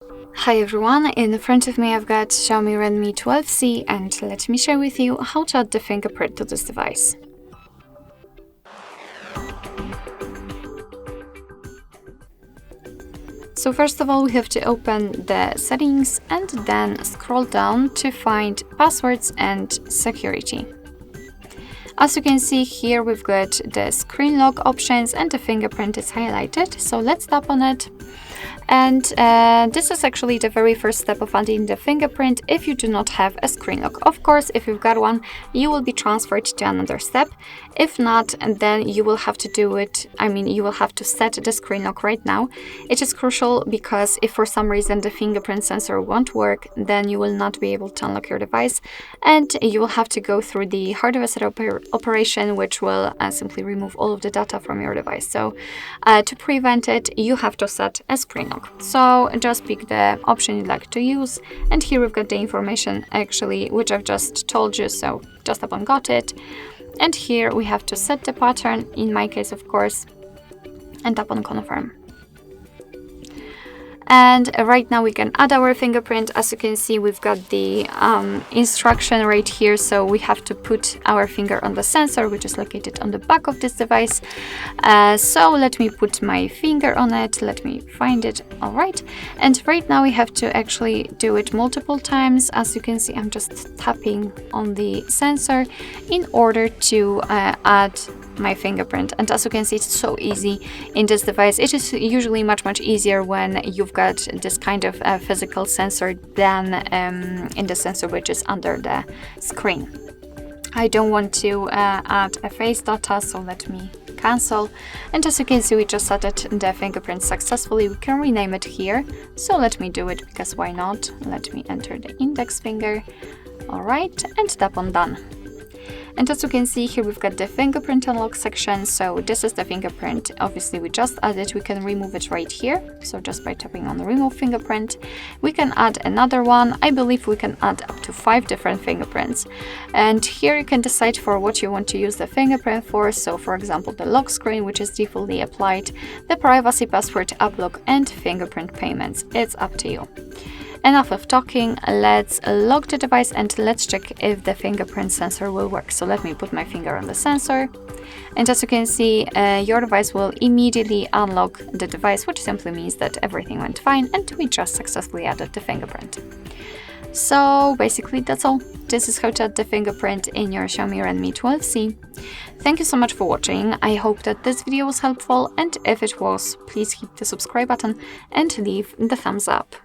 Hi everyone, in front of me I've got Xiaomi Redmi 12C and let me share with you how to add the fingerprint to this device. So first of all we have to open the settings and then scroll down to find passwords and security. As you can see here we've got the screen lock options and the fingerprint is highlighted, so let's tap on it. And this is actually the very first step of adding the fingerprint if you do not have a screen lock. Of course, if you've got one, you will be transferred to another step. If not, then you will have to do it, you will have to set the screen lock right now. It is crucial because if for some reason the fingerprint sensor won't work, then you will not be able to unlock your device and you will have to go through the hard reset operation, which will simply remove all of the data from your device. So to prevent it, you have to set a screen lock. So just pick the option you'd like to use, and here we've got the information actually which I've just told you, so just tap on got it, and here we have to set the pattern, in my case of course, and tap on confirm. And right now we can add our fingerprint. As you can see, we've got the instruction right here. So we have to put our finger on the sensor, which is located on the back of this device. So let me put my finger on it. Let me find it. All right. And right now we have to actually do it multiple times. As you can see, I'm just tapping on the sensor in order to add my fingerprint. And as you can see, it's so easy in this device. It is usually much easier when you've got this kind of physical sensor than in the sensor which is under the screen. I don't want to add a face data, so let me cancel. And as you can see, we just added the fingerprint successfully. We can rename it here, so let me do it because why not. Let me enter the index finger. All right, and tap on done. And as you can see here, we've got the fingerprint unlock section. So this is the fingerprint. Obviously, we just added. We can remove it right here. So just by tapping on the remove fingerprint, we can add another one. I believe we can add up to 5 different fingerprints. And here you can decide for what you want to use the fingerprint for. So for example, the lock screen, which is defaultly applied, the privacy password uplock, and fingerprint payments. It's up to you. Enough of talking, let's lock the device and let's check if the fingerprint sensor will work. So let me put my finger on the sensor, and as you can see, your device will immediately unlock the device, which simply means that everything went fine and we just successfully added the fingerprint. So basically that's all. This is how to add the fingerprint in your Xiaomi Redmi 12C. Thank you so much for watching. I hope that this video was helpful, and if it was, please hit the subscribe button and leave the thumbs up.